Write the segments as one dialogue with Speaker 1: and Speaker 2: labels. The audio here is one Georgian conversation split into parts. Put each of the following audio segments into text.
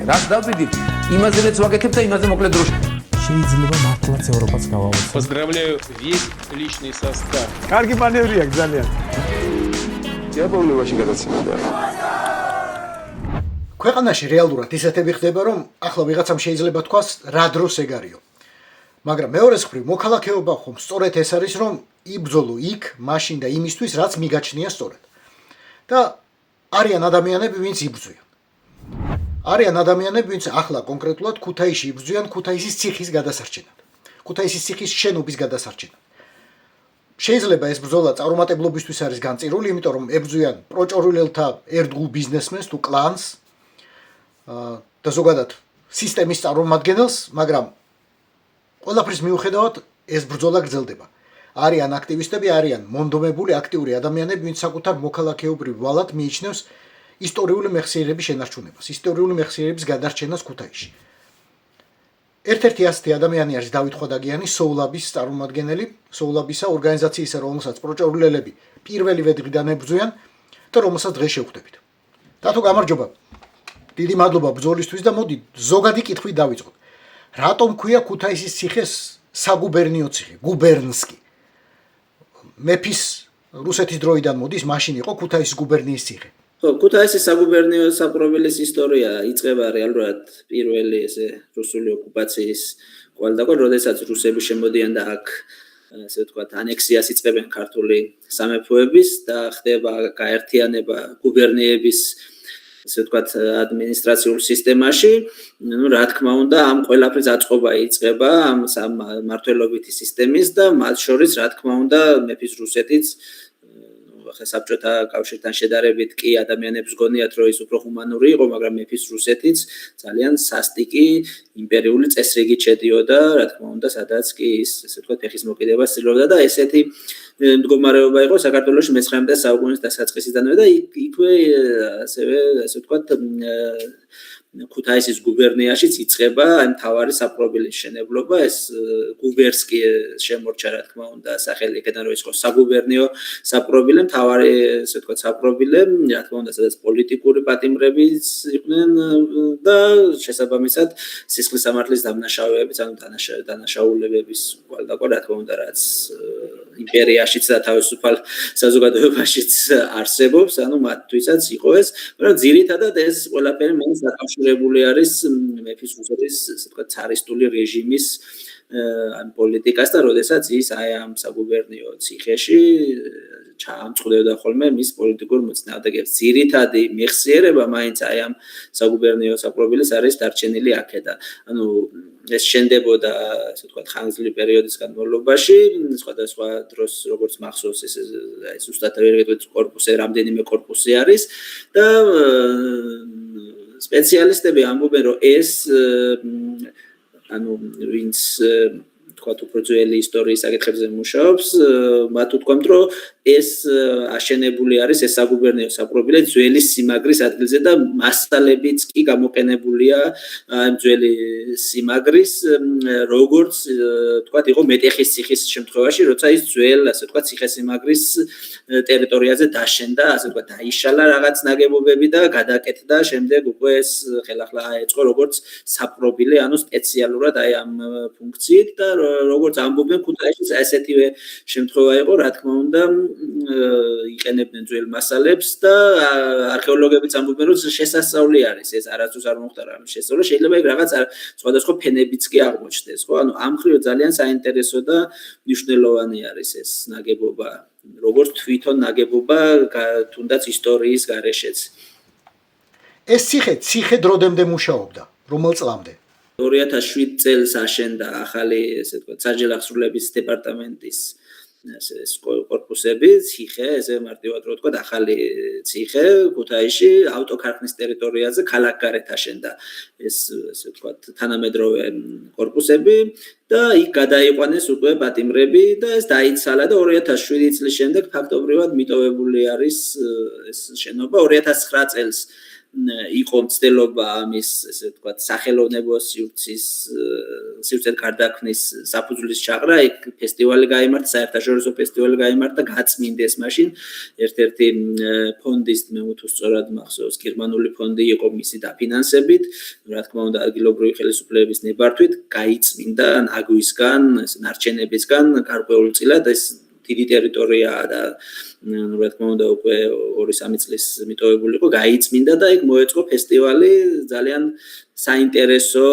Speaker 1: რაც დავდივით, იმაზეც ვაკეთებ და იმაზე მოკლედ დროში.
Speaker 2: შეიძლება მართლაც ევროპაც გავავოცოთ.
Speaker 3: Поздравляю весь личный состав.
Speaker 2: კარგი მანევრია ძალიან.
Speaker 4: დიაპოვნებაში გადაცემდა.
Speaker 5: ქვეყანაში რეალურად ისეთები ხდება, რომ ახლა ვიღაცამ შეიძლება თქვას, რა დროს ეგ არისო. მაგრამ მეორე მხრივ მოქალაქეობა ხომ სწორედ ეს არის, რომ იბრძოლო იქ, მაშინ და იმისთვის, რაც მიგაჩნია სწორად. და არიან ადამიანები, ვინც იბრძვიან. არიან ადამიანები, ვინც ახლა კონკრეტულად ქუთაისში იბრძვიან ქუთაისის ციხის გადასარჩენად. ქუთაისის ციხის შენობის გადასარჩენად. შეიძლება ეს ბრძოლა წარუმატებლობისთვის არის განწირული, იმიტომ რომ ებრძვიან პროჭორულელთა ერთგულ ბიზნესმენს თუ კლანს და ზოგადად სისტემის წარმომადგენელს, მაგრამ ყველაფრის მიუხედავად ეს ბრძოლა გრძელდება. არიან აქტივისტები, არიან მონდომებული აქტიური ადამიანები, ვინც საკუთარ მოქალაქეობრივ ვალად მიიჩნევს ისტორიული მეხსიერების შენარჩუნებას, ისტორიული მეხსიერების გადარჩენას ქუთაისში. ერთ-ერთი ასეთი ადამიანი არის დავით ხვადაგიანი, სოულაბის წარმომადგენელი, სოულაბისა ორგანიზაციისა, რომელსაც პროჭორულელები პირველივე დღიდან ებრძვიან და რომელსაც დღეს შევხვდებით. დათო გამარჯობა. დიდი მადლობა ბრძოლისთვის და მოდი ზოგადი კითხვით დავიწყოთ. რატომ ქვია ქუთაისის ციხეს საგუბერნიო ციხე, გუბერნსკი? მეფის რუსეთის დროიდან მოდის, მაშინ იყო ქუთაისის გუბერნიის ციხე.
Speaker 6: ქუთაისის საგუბერნიო საპრობილეს ისტორია იწყება რეალურად პირველი ესე რუსული ოკუპაციის კვალდაკვალ, როდესაც რუსები შემოდიან და აქ ასე ვთქვათ ანექსიას იწყებენ ქართული სამეფოების და ხდება გაერთიანება გუბერნიების ასე ვთქვათ ადმინისტრაციულ სისტემაში. რა თქმა უნდა, ამ ყველაფრის აწყობა იწყება ამ მმართველობითი სისტემის და მათ შორის რა თქმა უნდა მეფის რუსეთიც საბჭოთა კავშირთან შედარებით კი ადამიანებს გონიათ, რომ ის უფრო ჰუმანური იყო, მაგრამ მეფის რუსეთიც ძალიან სასტიკი იმპერიული წესრიგით შედიოდა, რა თქმა უნდა, სადაც კი ის ესე ვთქვათ ფეხის მოკიდებას ცდილობდა და ესეთი მდგომარეობა იყო საქართველოში მე-19 საუკუნის დასაწყისიდანვე და იქვე ასევე ასე ვთქვათ ქუთაისის გუბერნიაშიც იწყება აი მთავარი საპრობილის შენებლობა, ეს გუბერსკი შემორჩა რა თქმა უნდა სახელი იქიდან რომ იყო საგუბერნიო საპრობილე, მთავარი ასე ვთქვათ საპრობილე, რა თქმა უნდა სადაც პოლიტიკური პატიმრებიც იყვნენ და შესაბამისად სისხლის სამართლის დამნაშავეებიც, ანუ დანაშაულებების კვალდაკვალ რა თქმა უნდა რაც იმპერიაშიც და თავისუფალ საზოგადოებაშიც არსებობს, ანუ მათთვისაც იყო ეს, მაგრამ ძირითადად ეს ყველაფერი მაინც დაკავშირებული არის მეფის რუსეთის, ასე ვთქვათ, цаრისტული რეჟიმის ან პოლიტიკას და როდესაც ის აი ამ საგუბერნიო ციხეში ჩაამწყდებდა ხოლმე მის პოლიტიკურ მოწინააღმდეგეებს. ძირითადი მეხსიერება მაინც აი ამ საგუბერნიო საპრობილეს არის დარჩენილი აქედან. ანუ ეს შენდებოდა, ასე ვთქვათ, ხანგრძლივი პერიოდის განმავლობაში, სხვადასხვა დროს როგორც მახსოვს ეს ზუსტად კორპუსი, რამდენიმე კორპუსი არის და სპეციალისტები ამბობენ, რომ ეს ანუ ვინც თქვათ უფრო ძველი ისტორიის საკითხებზე მუშაობს, მათ უთქვამთ, რომ ეს აშენებული არის ეს საგუბერნიო საპრობილე ძველი სიმაგრის ადგილზე და მასალებიც კი გამოყენებულია აი ძველი სიმაგრის, როგორც თქვათ, იყო მეტეხის ციხის შემთხვევაში, როცა ის ძველ, ასე ვთქვათ, ციხესიმაგრის ტერიტორიაზე დაშენდა, ასე ვთქვათ, დაიშალა რაღაც ნაგებობები და გადაკეთდა, შემდეგ უკვე ეს ხელახლა აეწყო როგორც საპრობილე, ანუ სპეციალურად აი ამ ფუნქციით და როგორც ამბობენ ქუთაისში ესეთივე შემთხვევა იყო, რა თქმა უნდა, იყენებდნენ ძველ მასალებს და არქეოლოგებიც ამბობენ, რომ შესასწავლი არის ეს, არასდროს არ მოხდა რამე შესწავლა, შეიძლება ეგ რაღაც სხვადასხვა ფენებიც კი აღმოჩნდეს, ხო? ანუ ამ მხრივ ძალიან საინტერესო და მნიშვნელოვანი არის ეს ნაგებობა, როგორც თვითონ ნაგებობა, თუნდაც ისტორიის გარეშეც.
Speaker 5: ეს ციხე დროდემდე მუშაობდა, რომელ წლამდე?
Speaker 6: 2007 წელს აშენდა ახალი, ესე ვთქვათ, საჯელახსრულების დეპარტამენტის ეს კორპუსები, ციხე, ესე მარტივად რო ვთქვათ, ახალი ციხე ქუთაისში ავტოქარხნის ტერიტორიაზე ქალაქგარეთ აშენდა ეს, ესე ვთქვათ, თანამედროვე კორპუსები და იქ გადაიყვანეს უკვე პატიმრები და ეს დაიცალა და 2007 წლის შემდეგ ფაქტობრივად მიტოვებული არის ეს შენობა 2009 წელს იყო მცდელობა ამის, ესე ვთქვათ, სახელოვნებო სივრცეთ გარდაქმნის საფუძვლის ჩაყრა, იქ ფესტივალი გაიმართა, საერთაშორისო ფესტივალი გაიმართა, გაწმინდეს მაშინ ერთ-ერთი ფონდის, მე თუ სწორად მახსოვს, გერმანული ფონდი იყო მისი დაფინანსებით, რა თქმა უნდა, ადგილობრივი ხელისუფლების ნებართვით, გაიწმინდა ნაგვისგან, ნარჩენებისგან გარკვეულწილად ეს დიდი ტერიტორიაა და რა თქმა უნდა უკვე 2-3 წლის მიტოვებული იყო, გაიწმინდა და იქ მოეწყო ფესტივალი, ძალიან საინტერესო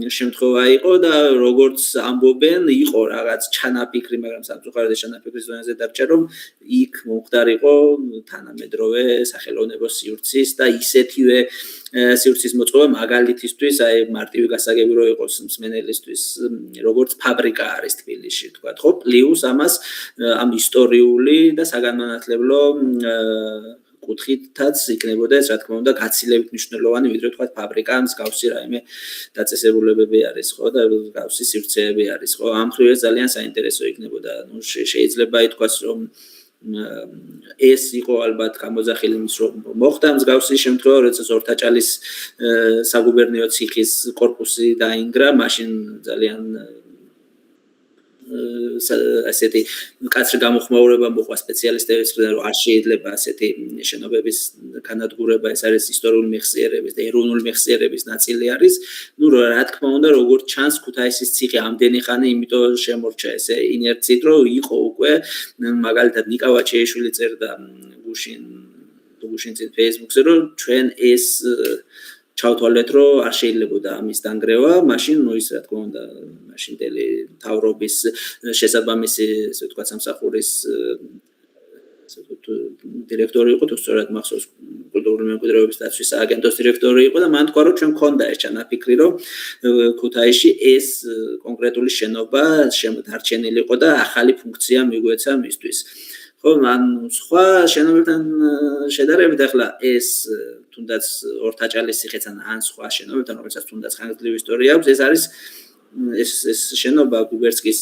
Speaker 6: შემთხვევა იყო და როგორც ამბობენ, იყო რაღაც ჩანაფიქრი, მაგრამ სამწუხაროდ ჩანაფიქრის ზონაზე დარჩა, რომ იქ მომხდარიყო თანამედროვე სახელოვნებო სივრცის და ისეთივე სივრცის მოწყობა მაგალითისთვის, აი მარტივი გასაგები რო იყოს მსმენელისთვის, როგორც ფაბრიკა არის თბილისში, თქვათ, ხო? პლუს ამას ამ ისტორიული და საგანმანათლებლო კუთხითაც იქნებოდა ეს, რა თქმა უნდა, გაცილებით მნიშვნელოვანი, ვიდრე თქვათ ფაბრიკა, მსგავსი რაიმე დაწესებულებები არის, ხო, და მსგავსი სივრცეები არის, ხო? ამ მხრივ ეს ძალიან საინტერესო იქნებოდა. ნუ შეიძლება ითქვას, რომ ეს იყო ალბათ გამოძახილი იმის, რომ მოხდა მსგავსი შემთხვევა, როდესაც ორთაჭალის საგუბერნიო ციხის კორპუსი დაინგრა, მაშინ ძალიან ასეთი კაცრი გამოხმაურება მოყვა სპეციალისტების მხრიდან, რომ არ შეიძლება ასეთი შენობების განადგურება, ეს არის ისტორიული მეხსიერების და ეროვნული მეხსიერების ნაწილი არის. ნუ რა თქმა უნდა, როგორც ჩანს, ქუთაისის ციხე ამდენი ხანი იმიტომ შემორჩა ესე ინერციით, რომ იყო უკვე მაგალითად ნიკა ვაჩეიშვილი წერდა გუშინ Facebook-ზე, რომ ჩვენ ეს ჩავთვალეთ, რომ არ შეიძლებოდა ამის დანგრევა, მაშინ ის რა თქმა უნდა, მაშინდელი მთავრობის შესაბამისი, ესე ვთქვათ, სამსახურის დირექტორი იყო, თუ სწორად მახსოვს, კულტურული მემკვიდრეობის დაცვის სააგენტოს დირექტორი იყო და მან თქვა, რომ ჩვენ მქონდა ეს ჩანაფიქრი, რომ ქუთაისში ეს კონკრეტული შენობა დარჩენილი იყო და ახალი ფუნქცია მიგვეცა მისთვის. ხო, ან სხვა შენობებთან შედარებით ახლა ეს თუნდაც ორთაჭალის ციხესთან ან სხვა შენობებთან, რომელსაც თუნდაც ხანგრძლივი ისტორია აქვს, ეს არის ეს შენობა გუბერსკის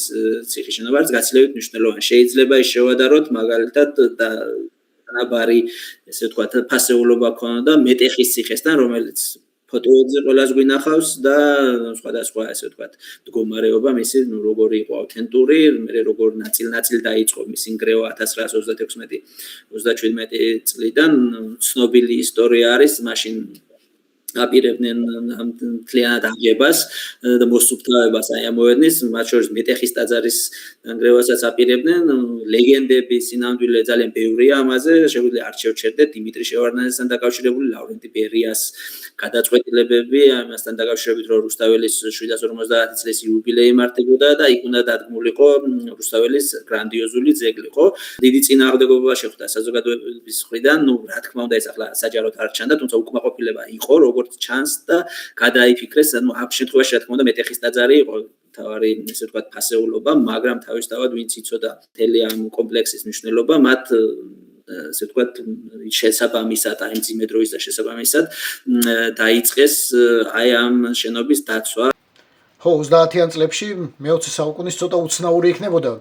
Speaker 6: ციხის შენობა არის გაცილებით მნიშვნელოვანი. შეიძლება ის შევადაროთ მაგალითად და ნაბარი, ესე ვთქვათ, ფასეულობა ქონოდა მეტეხის ციხესთან, რომელიც ფოტოებზე ყველას გვინახავს და სხვადასხვა ესე ვთქვათ მდგომარეობა მისი როგორი იყო ავთენტური, მე როგორ ნაწილ-ნაწილ დაიწყო მისი ნგრევა 1936-37 წლიდან ცნობილი ისტორია არის, მაშინ აპირებდნენ ამ თლიანად აღებას და მოსუფთავებას აი ამოედნის, მათ შორის მეტეხის ტაძარის ნანგრევასაც აპირებდნენ, ლეგენდები, სინამდვილე ძალიან ბევრია ამაზე, შეგვიძლია არ შევჩერდეთ დიმიტრი შევარდნაძესთან დაკავშირებული, ლავრენტი ბერიას გადაწყვეტილებები, ამასთან დაკავშირებით, რომ რუსთაველის 750 წლის იუბილეი მართებოდა და იქ უნდა დადგმულიყო რუსთაველის გრანდიოზული ძეგლი, ხო? დიდი წინააღმდეგობა შეხვდა საზოგადოების მხრიდან, ნუ რა თქმა უნდა ეს ახლა საჯაროდ არ ჩანდა, თუმცა უკმაყოფილება იყო, როგორც ჩანს და გადაიფიქრეს, ანუ ამ შემთხვევაში რა თქმა უნდა მეტეხის ტაძარი იყო თავარი, ესე ვთქვათ, ფასეულობა, მაგრამ თავისთავად ვინც იცოდა მთელი ამ კომპლექსის მნიშვნელობა, მათ ესე ვთქვათ, შესაბამისად, აი მძიმე დროის და შესაბამისად დაიწყეს აი ამ შენობის დაცვა.
Speaker 5: ხო, 30-იან წლებში მე-20 საუკუნის ცოტა უცნაური იქნებოდა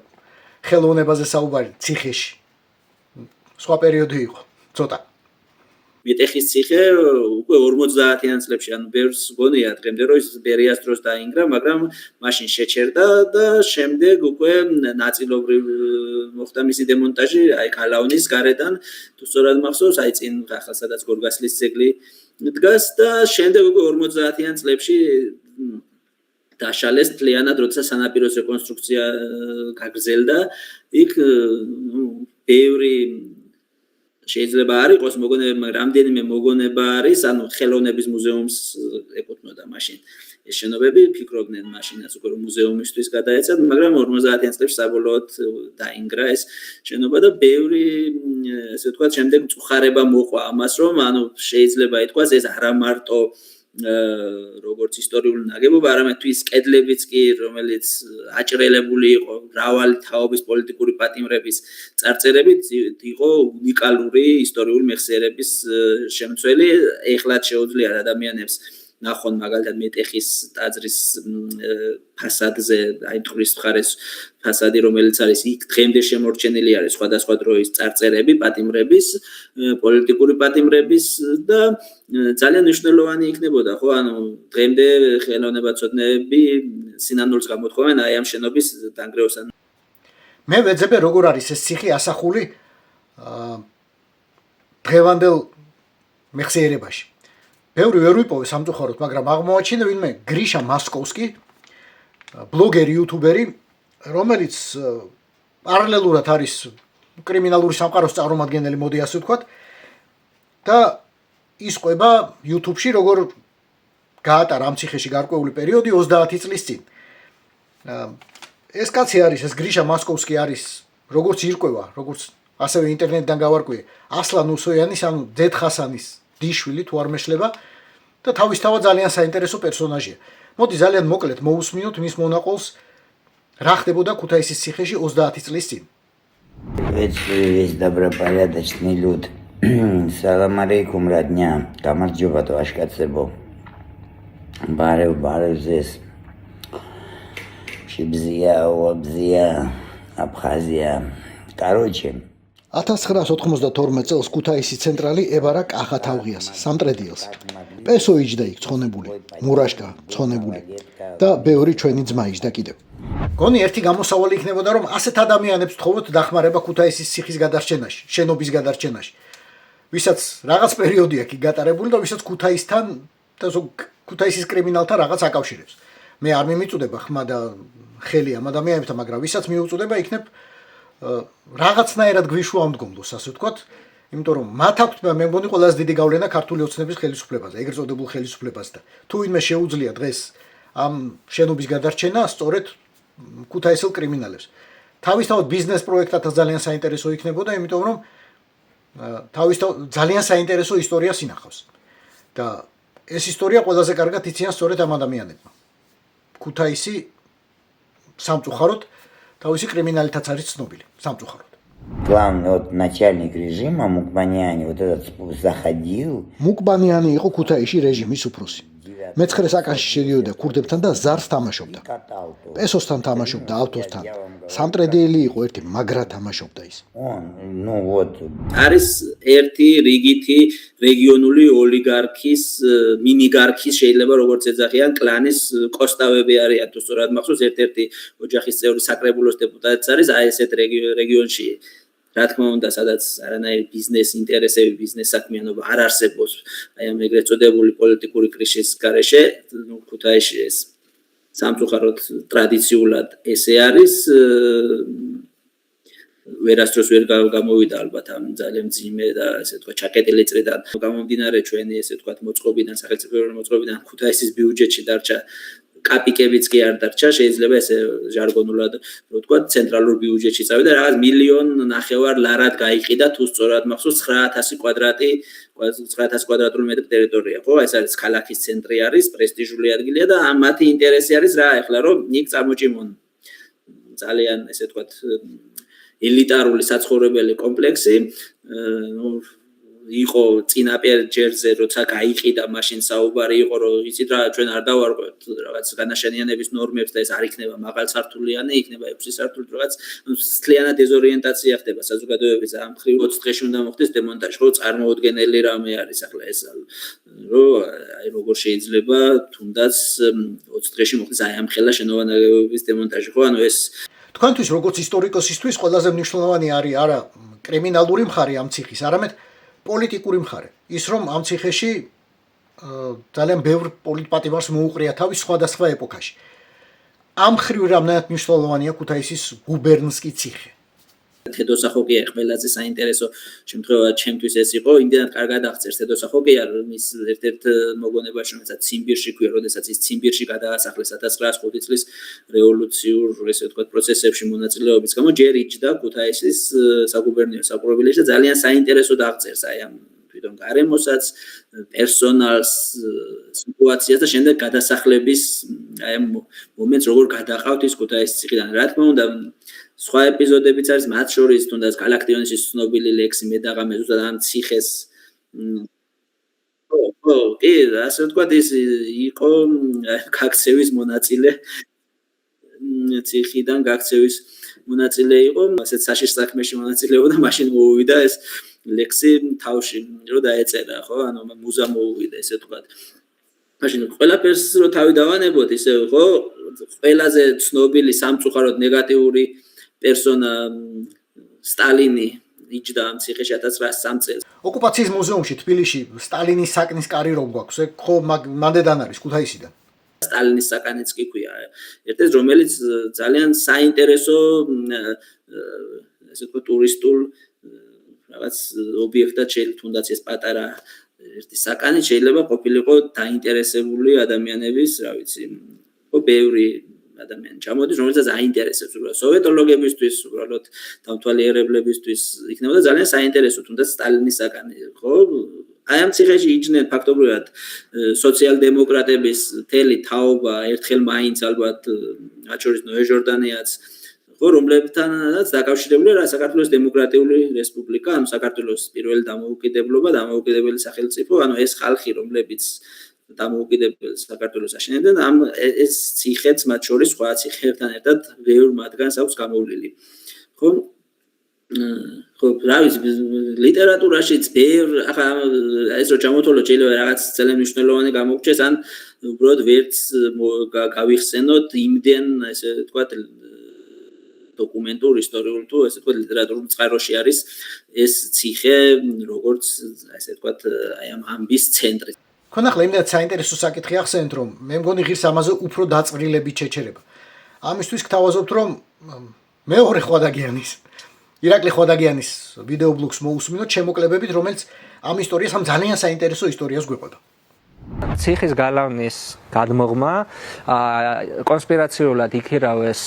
Speaker 5: ხელოვნებაზე საუბარი ციხეში. სხვა პერიოდი იყო, ცოტა.
Speaker 6: მეტეხის ციხე უკვე 50-იან წლებში, ანუ ბევრს გონია დღემდე რომ ის ბერიას დროს დაინგრა, მაგრამ მაშინ შეჩერდა და შემდეგ უკვე ნაწილობრივ მოხდა მისი დემონტაჟი, აი კალაუნის გარედან, თუ სწორად მახსოვს, აი წინ ახლა სადაც გორგასლის ძეგლი დგას და შემდეგ უკვე 50-იან წლებში დაშალეს მთლიანად, როცა სანაპიროს რეკონსტრუქცია გაგრძელდა, იქ ბევრი შეიძლება არ იყოს მოგონება, მაგრამ რამდენიმე მოგონება არის, ანუ ხელოვნების მუზეუმს ეკუთვნოდა მაშინ. ეს შენობები ფიქრობდნენ მაშინაც უკვე რომ მუზეუმისთვის გადაეცათ, მაგრამ 50-იან წლებში საბოლოოდ დაინგრა ეს შენობა და ბევრი ესე ვთქვათ, შემდეგ მწუხარება მოყვა ამას, რომ ანუ შეიძლება ითქვას ეს არა მარტო როგორც ისტორიული ნაგებობა, არამედ ის კედლებიც კი, რომელიც აჭრელებული იყო მრავალი თაობის პოლიტიკური პატიმრების წარწერებით, იყო უნიკალური ისტორიული მეხსიერების შემცველი. ეხლა შეუძლია ადამიანებს ნახონ მაგალითად მეტეხის ტაძრის ფასადზე, აი ტყურის მხარეს ფასადი, რომელიც არის იქ დღემდე შემორჩენილი არის სხვადასხვა დროის წარწერები, პატიმრების, პოლიტიკური პატიმრების და ძალიან მნიშვნელოვანი იქნებოდა, ხო, ანუ დღემდე ხელოვნებაცოდნეები სინანულს გამოთხოვენ აი ამ შენობის დანგრევასთან.
Speaker 5: მე ვეძებე როგორ არის ეს ციხე ასახული დღევანდელ მეხსიერებაში. ბევრი ვერ ვიპოვე სამწუხაროდ, მაგრამ აღმოაჩინე ვინმე გრიშა მასკოვსკი, ბლოგერი, იუთუბერი, რომელიც პარალელურად არის კრიმინალური სამყაროს წარმომადგენელი, მოდი ასე ვთქვათ, და ის ყვება YouTube-ში როგორ გაატარა ამ ციხეში გარკვეული პერიოდი 30 წლის წინ. ეს კაცი არის, ეს გრიშა მასკოვსკი არის, როგორც ირკვევა, როგორც ასევე ინტერნეტიდან გავარკვიე, ასლან უსოიანის, ანუ ძედ ხასანის დიშვილი თუ არ მეშლება და თავისთავად ძალიან საინტერესო პერსონაჟია. მოდი ძალიან მოკლედ მოусმინოთ მის მონაყოლს რა ხდებოდა ქუთაისის ციხეში 30 წლის წინ.
Speaker 7: Весь добропорядочный люд. Салам алейкум, родня. Გამარჯობა ტვაშკაცებო. Բարև ձեզ. Шибзия, Обзия, Абხაზია. Короче,
Speaker 5: 1992 წელს ქუთაისის ცენტრალი ებარა კახათავღიას, სამტრედიელს. პესო იჯდა იქ ცხონებული, მურაშკა ცხონებული და ბევრი ჩვენი ძმა იჯდა კიდევ. გონი ერთი გამოსავალი იქნებოდა, რომ ასეთ ადამიანებს თხოვოთ დახმარება ქუთაისის ციხის გადარჩენაში, შენობის გადარჩენაში. ვისაც რაღაც პერიოდი აქვს გატარებული და ვისაც ქუთაისთან და ქუთაისის კრიმინალთან რაღაც აკავშირებს. მე არ მიმიწუდება ხმა და ხელი ამ ადამიანებთან, მაგრამ ვისაც მიუწუდება, იქნებ რაღაცნაირად გვიშვა ამდგომლოს, ასე ვთქვათ, იმიტომ რომ მათ აქვთ მე მგონი ყველაზე დიდი გავლენა ქართული ოცნების ხელისუფლებაზე, ეგრეთ წოდებულ ხელისუფლებას და თუ ვინმე შეუძლია დღეს ამ შენობის გადარჩენა, სწორედ ქუთაისელ კრიმინალებს. თავისთავად ბიზნეს პროექტათაც ძალიან საინტერესო იქნებოდა, იმიტომ რომ თავისთავად ძალიან საინტერესო ისტორიას ინახავს. და ეს ისტორია ყველაზე კარგად იციან სწორედ ამ ადამიანებმა. ქუთაისი სამწუხაროდ თავისი კრიმინალითაც არის ცნობილი, სამწუხაროდ.
Speaker 7: Главный вот начальник режима Мукбаняни вот этот заходил.
Speaker 5: მუკბანიანი იყო ქუთაისში რეჟიმის უფროსი. მე-9 საკანში შედიოდა ქურდებთან და ზარს თამაშობდა. პესოსთან თამაშობდა, ავტოსთან. სამტრედიელი იყო ერთი, მაგრა თამაშობდა ის.
Speaker 7: Ну вот.
Speaker 6: არის ერთი რიგითი რეგიონული ოლიგარქის, მინიგარქის შეიძლება როგორც ეძახიან, კლანის კოსტავები არიან, თუ სწორად მახსოვს, ერთ-ერთი ოჯახის წევრი საკრებულოს დეპუტატიც არის, აი ესეთ რეგიონში. რა თქმა უნდა, სადაც არანაირი ბიზნეს ინტერესები, ბიზნეს საქმიანობა არ არსებობს, აი ამ ეგრეთ წოდებული პოლიტიკური კრიშის გარეშე, ნუ ქუთაისში ეს სამწუხაროდ ტრადიციულად ესე არის. ვერასდროს ვერ გამოვიდა ალბათ ამ ძალიან მძიმე და ესე თქვა ჩაკეტილი წრიდან გამომდინარე ჩვენი ესე თქვა მოწყობიდან, სახელმწიფო მოწყობიდან ქუთაისის ბიუჯეტში დარჩა კაპიკებიც კი არ დარჩა, შეიძლება ესე ჟარგონულად რო თქვა ცენტრალურ ბიუჯეტში წავიდა რაღაც 1.5 მილიონ ლარად გაიყიდა თუ სწორად მახსოვს 9,000 კვადრატი 9,000 კვადრატული მეტრი ტერიტორია, ხო? ეს არის ქალაქის ცენტრი არის, პრესტიჟული ადგილია და მათი ინტერესი არის რა ახლა რომ იქ წამოჭიმონ ძალიან ესე თქვა ელიტარული საცხოვრებელი კომპლექსი, ნუ იყო წინაპირ ჯერზე როცა გაიყიდა მაშინ საუბარი იყო რომ იცით რა ჩვენ არ დავარკვევთ რაღაც განაშენიანების ნორმებს და ეს არ იქნება მაღალ სართულიანი, იქნება 6 სართული რაღაც მთლიანად დეზორიენტაცია ხდება საზოგადოების ამ მხრივ 20 დღეში უნდა მოხდეს დემონტაჟი, ხო წარმოუდგენელი რამე არის ახლა ეს რომ აი როგორ შეიძლება თუნდაც 20 დღეში მოხდეს აი ამ ხელა შენობანაგებების დემონტაჟი, ხო ანუ ეს
Speaker 5: თქვენთვის როგორც ისტორიკოსისთვის ყველაზე მნიშვნელოვანი არის არა კრიმინალური მხარე ამ ციხის, არამედ პოლიტიკური მხარე. ის რომ ამ ციხეში ძალიან ბევრ პოლიტპატიმარს მოუყრია თავის სხვადასხვა ეპოქაში. ამ ხრივ რამდენად მნიშვნელოვანია ქუთაისის გუბერნსკი ციხე.
Speaker 6: თედოსახოკია ყველაზე საინტერესო შემთხვევა ჩემთვის ეს იყო, იმდენად კარგად აღწერს თედოსახოკია ის ერთ-ერთ მოგონებაში, რომელსაც ციმბირში ქვია, როდესაც ის ციმბირში გადაასახლეს 1905 წლის რევოლუციურ, ესე ვთქვათ, პროცესებში მონაწილეობის გამო, ჯერ იჯდა ქუთაისის საგუბერნიო საკურებელში და ძალიან საინტერესოდ აღწერს აი ამ თვითონ გარემოსაც, პერსონალს, სიტუაციას და შემდეგ გადასახლების აი ამ მომენტს როგორ გადაყავთ ის ქუთაისის ციხიდან. რა თქმა უნდა სხვა ეპიზოდებიც არის, მათ შორის თუნდაც გალაქტიონის ცნობილი ლექსი მე დაღამე ზუსტად ამ ციხეს ო, კი, ასე ვთქვათ, ის იყო გაქცევის მონაწილე. ციხიდან გაქცევის მონაწილე იყო, ასეთ საშიშ საქმეში მონაწილეობდა, მაშინ მოუვიდა ეს ლექსი თავში, რომ დაეწერა, ხო? ანუ მუზა მოუვიდა, ესე ვთქვათ. მაშინ ყველაფერს რო თავი დავანებოთ, ისე ხო, ყველაზე ცნობილი სამწუხაროდ ნეგატიური პერსონა სტალინი იჯდა ამ ციხეში 1903 წელს.
Speaker 5: ოკუპაციის მუზეუმში თბილისში სტალინის საკნის კარი რომ გვაქვს, ხო მანდედან არის ქუთაისიდან.
Speaker 6: სტალინის საკანიც კი ქვია. ერთ-ერთი რომელიც ძალიან საინტერესო ესე ვთქვათ ტურისტულ რაღაც ობიექტად შეიძლება თუნდაც ეს პატარა ერთი საკანი შეიძლება ყოფილიყო დაინტერესებული ადამიანების, რა ვიცი, ხო ბევრი ადამიანი ჩამოდის, რომელსაც აინტერესებს უბრალოდ სოვიეტოლოგებისთვის, უბრალოდ დამთვალიერებლებისთვის იქნებოდა ძალიან საინტერესო, თუნდაც სტალინის საკანი, ხო? აი ამ ციხეში იჯდნენ ფაქტობრივად სოციალ-დემოკრატების მთელი თაობა, ერთხელ მაინც ალბათ მათ შორის ნოე ჟორდანიაც, ხო, რომლებთანაც დაკავშირებული რა საქართველოს დემოკრატიული რესპუბლიკა, ანუ საქართველოს პირველი დამოუკიდებლობა, დამოუკიდებელი სახელმწიფო, ანუ ეს ხალხი, რომლებიც დამოუკიდებელ საქართველოს აშენებდნენ, ამ ეს ციხეც მათ შორის სხვა ციხეებთან ერთად ბევრ მათგანს აქვს გამოვლილი. ხო? ხო, რა ვიცი, ლიტერატურაშიც ბევრ, ახლა ეს რო ჩამოთვალოთ, შეიძლება რაღაც ძალიან მნიშვნელოვანი გამოგვჩეს, ან უბრალოდ ვერც გავიხსენოთ იმდენ, ესე ვთქვათ, დოკუმენტურ, ისტორიულ თუ ესე ვთქვათ, ლიტერატურულ წყაროში არის ეს ციხე, როგორც ესე ვთქვათ, აი ამ ამბის ცენტრი.
Speaker 5: თქვენ ახლა იმდენად საინტერესო საკითხი ახსენეთ, რომ მე მგონი ღირს ამაზე უფრო დაწვრილებით შეჩერება. ამისთვის გთავაზობთ, რომ მეორე ხვადაგიანის ირაკლი ხვადაგიანის ვიდეობლოგს მოусმინოთ შემოკლებებით, რომელიც ამ ისტორიას, ამ ძალიან საინტერესო ისტორიას გვეყოდა.
Speaker 8: ციხის გალავნის გადმოღმა კონსპირაციულად იქირავეს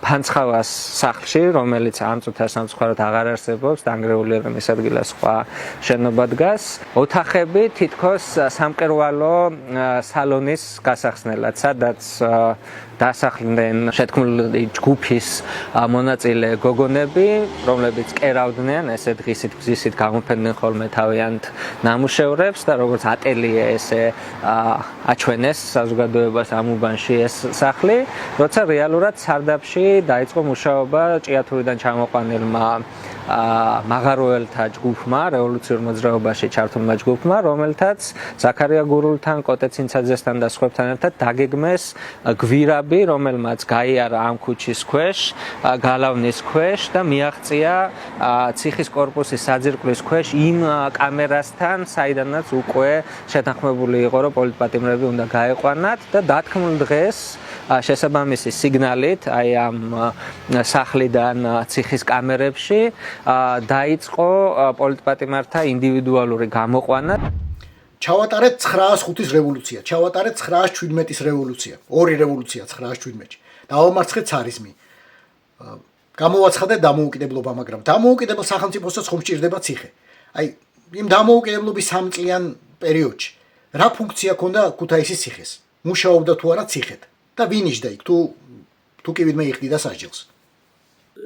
Speaker 8: ფანცხავას სახლში, რომელიც ამ წუთას სამწუხაროდ აღარ არსებობს, დანგრეული მის ადგილას სხვა შენობა დგას. ოთახები თითქოს სამკერვალო სალონის გასახსნელად, სადაც დასახლდნენ შეთქმული ჯგუფის მონაწილე გოგონები, რომლებიც კერავდნენ, ესე დღისით გზისით გამოფენდნენ ხოლმე თავიანთ ნამუშევრებს და როგორც ატელიე ესე აჩვენეს საზოგადოებას ამ უბანში ეს სახლი, როცა რეალურად სარდაფში დაიწყო მუშაობა ჭიათურიდან ჩამოყვანილმა მაღაროელთა ჯგუფმა, რევოლუციურ მოძრაობაში ჩართულმა ჯგუფმა, რომელთაც ზაქარია გურულთან, კოტე ცინცაძესთან და სხვებთან ერთად დაგეგმეს გვირაბი, რომელმაც გაიარა ამ ქუჩის ქვეშ, გალავნის ქვეშ და მიაღწია ციხის კორპუსის საძირკვლის ქვეშ იმ კამერასთან, საიდანაც უკვე შეთანხმებული იყო, რომ პოლიტპატიმრები უნდა გაეყვანათ და დათქმულ დღეს შესაბამისი სიგნალით, აი ამ სახლიდან ციხის კამერებში დაიწყო პოლიტპატიმართა ინდივიდუალური გამოყვანა.
Speaker 5: ჩავატარეთ 905-ის რევოლუცია, ჩავატარეთ 917-ის რევოლუცია, ორი რევოლუცია 917-ში. დავამარცხეთ ცარიზმი. გამოვაცხადეთ დამოუკიდებლობა, მაგრამ დამოუკიდებელ სახელმწიფოსაც ხომ სჭირდება ციხე. აი, იმ დამოუკიდებლობის 3 წლიან პერიოდში რა ფუნქცია ჰქონდა ქუთაისის ციხეს? მუშაობდა თუ არა ციხედ? და ვინ იჯდა იქ თუ კი ვინმე იხდიდა სასჯელს?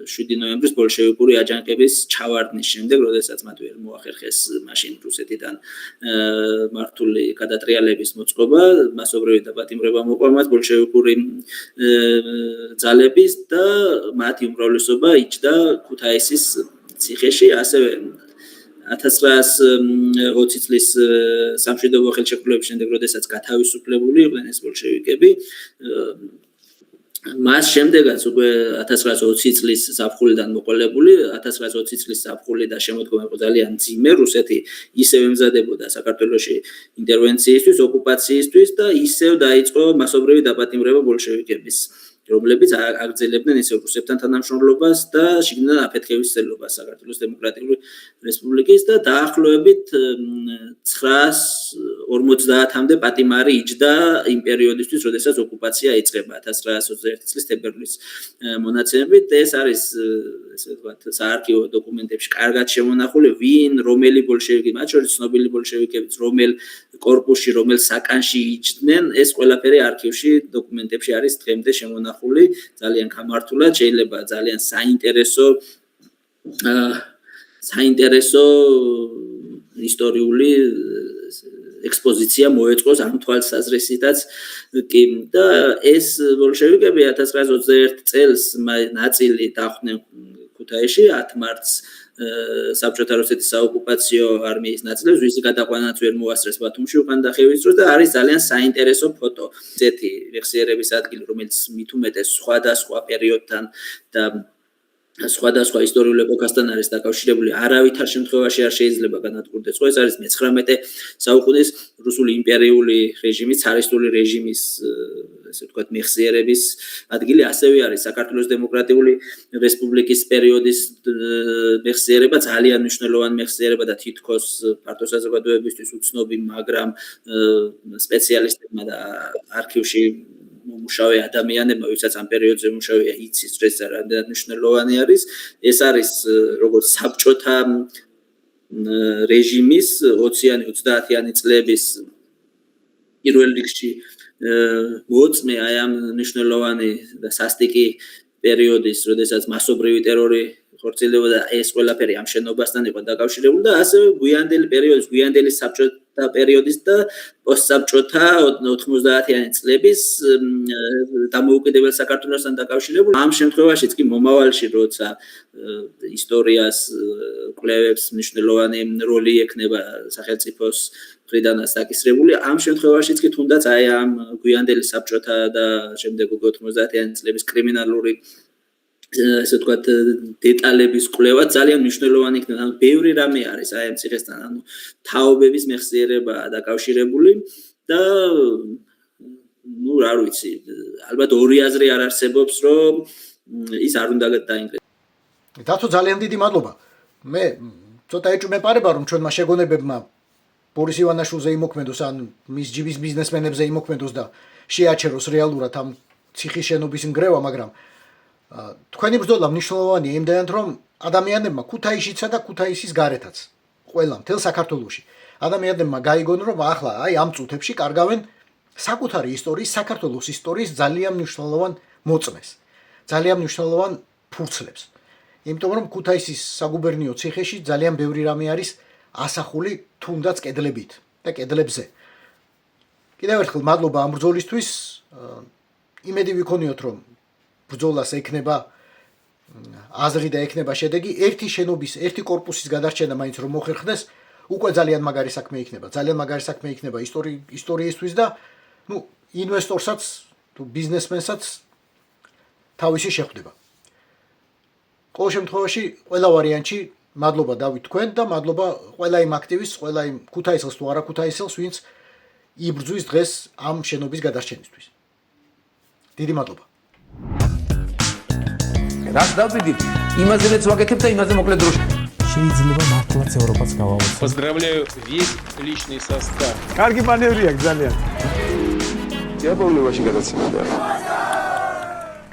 Speaker 6: 7 ნოემბრის ბოლშევიკური აჯანყების ჩავარდნის შემდეგ, როდესაც მათ ვერ მოახერხეს მაშინ რუსეთიდან მართული გადატრიალების მოწყობა, მასობრივი დაპატიმრება მოყვა მათ ბოლშევიკური ძალების და მათი უმრავლესობა იჯდა ქუთაისის ციხეში, ასევე 1920 წლის სამშვიდობო ხელშეკრულების შემდეგ, როდესაც გათავისუფლებული იყვნენ ეს ბოლშევიკები, მას შემდეგაც უკვე 1920 წლის ზაფხულიდან მოყოლებული, 1920 წლის ზაფხული და შემოდგომა იყო ძალიან მძიმე, რუსეთი ისევ ემზადებოდა საქართველოში ინტერვენციისთვის, ოკუპაციისთვის და ისევ დაიწყო მასობრივი დაპატიმრება ბოლშევიკების, რომლებიც აგრძელებდნენ ისევ რუსებთან თანამშრომლობას და შიგნიდან აფეთქების ცდილობას საქართველოს დემოკრატიული რესპუბლიკის და დაახლოებით 950-მდე პატიმარი იჯდა იმ პერიოდისთვის, როდესაც ოკუპაცია იწყება 1921 წლის თებერვლის მონაცემებით. ეს არის ესე ვთქვათ საარქივო დოკუმენტებში კარგად შემონახული, ვინ, რომელი ბოლშევიკი, მათ შორის ცნობილი ბოლშევიკებიც, რომელ კორპუსში, რომელ საკანში იჯდნენ, ეს ყველაფერი არქივში დოკუმენტებში არის დღემდე შემონახული, ძალიან გამართულად, შეიძლება ძალიან საინტერესო ისტორიული ექსპოზიცია მოეწყოს ამ თვალსაზრისითაც კი და ეს ბოლშევიკები 1921 წელს ნაწილი დახვდნენ ქუთაისში 10 მარტს საბჭოთა რუსეთის საოკუპაციო არმიის ნაწილებს, ვისი გადაყვანაც ვერ მოასწრეს ბათუმში უკან დახევის დროს და არის ძალიან საინტერესო ფოტო. ესეთი მეხსიერების ადგილი, რომელიც მით უმეტეს სხვადასხვა პერიოდთან და სხვადასხვა ისტორიულ ეპოქასთან არის დაკავშირებული, არავითარ შემთხვევაში არ შეიძლება განადგურდეს. ეს არის მე-19 საუკუნის რუსული იმპერიული რეჟიმის, цаრისტული რეჟიმის ესე ვთქვათ მეხსიერების ადგილი, ასევე არის საქართველოს დემოკრატიული რესპუბლიკის პერიოდის მეხსიერება, ძალიან მნიშვნელოვანი მეხსიერება და თითქოს ფართო საზოგადოებისთვის უცნობი, მაგრამ სპეციალისტებმა და არქივში მუშავე ადამიანებმა, ვისაც ამ პერიოდზე მუშავია, იცის ეს რამდენად მნიშვნელოვანი არის. ეს არის როგორც საბჭოთა რეჟიმის 20-იანი 30-იანი წლების პირველ რიგში მოწმე აი ამ მნიშვნელოვანი და სასტიკი პერიოდის, როდესაც მასობრივი ტერორი ხორციელდებოდა და ეს ყველაფერი ამ შენობასთან იყო დაკავშირებული და ასევე გვიანდელი პერიოდის, გვიანდელი საბჭოთა პერიოდის და პოსტსაბჭოთა 90-იანი წლების დამოუკიდებელ საქართველოსთან დაკავშირებული. ამ შემთხვევაშიც კი მომავალში, როცა ისტორიას კვლევებს მნიშვნელოვანი როლი ექნება სახელმწიფოს მხრიდანაც დაკისრებული, ამ შემთხვევაშიც კი თუნდაც აი ამ გვიანდელი საბჭოთა და შემდეგ 90-იანი წლების კრიმინალური ესე ვთქვათ დეტალების კვლევა ძალიან მნიშვნელოვანი იქნება. ანუ ბევრი რამე არის აი ამ ციხესთან, ანუ თაობების მეხსიერება დაკავშირებული და რა ვიცი, ალბათ ორი აზრი არ არსებობს, რომ ის არ უნდა დაინგრეს.
Speaker 5: დათო ძალიან დიდი მადლობა. მე ცოტა ეჭვმეპარება რომ ჩვენმა შეგონებებმა ბორის ივანაშვილზე იმოქმედოს ან მის ჯიბის ბიზნესმენებზე იმოქმედოს და შეაჩეროს რეალურად ამ ციხის შენობის ნგრევა, მაგრამ თქვენი ბრძოლა მნიშვნელოვანია იმდენად, რომ ადამიანებმა ქუთაისშიცა და ქუთაისის გარეთაც, ყველა მთელ საქართველოში, ადამიანებმა გაიგონ, რომ ახლა აი ამ წუთებში კარგავენ საკუთარი ისტორიის, საქართველოს ისტორიის ძალიან მნიშვნელოვან მოწმეს, ძალიან მნიშვნელოვან ფურცლებს. იმიტომ რომ ქუთაისის საგუბერნიო ციხეში ძალიან ბევრი რამე არის ასახული თუნდაც კედლებით და კედლებზე. კიდევ ერთხელ მადლობა ამ ბრძოლისთვის. იმედი ვიქონიოთ, რომ ბრძოლას ექნება აზრი და ექნება შედეგი. ერთი შენობის, ერთი კორპუსის გადარჩენა მაინც რომ მოხერხდეს, უკვე ძალიან მაგარი საქმე იქნება. ძალიან მაგარი საქმე იქნება ისტორიისთვის და ინვესტორსაც თუ ბიზნესმენსაც თავისი შეხვდება. ყოველ შემთხვევაში, ყველა ვარიანტში მადლობა დავით თქვენ და მადლობა ყველა იმ აქტივისტს, ყველა იმ ქუთაისელს თუ არა ქუთაისელს, ვინც იბრძვის დღეს ამ შენობის გადარჩენისთვის. დიდი მადლობა.
Speaker 1: რაც დავდივით, იმაზეც ვაკეთებ და იმაზე მოკლედ დროში.
Speaker 2: შეიძლება მართლაც ევროპას გავავოცოთ.
Speaker 3: Поздравляю весь личный состав.
Speaker 2: კარგი მანევრია ძალიან.
Speaker 4: Я помню, очень гадаться.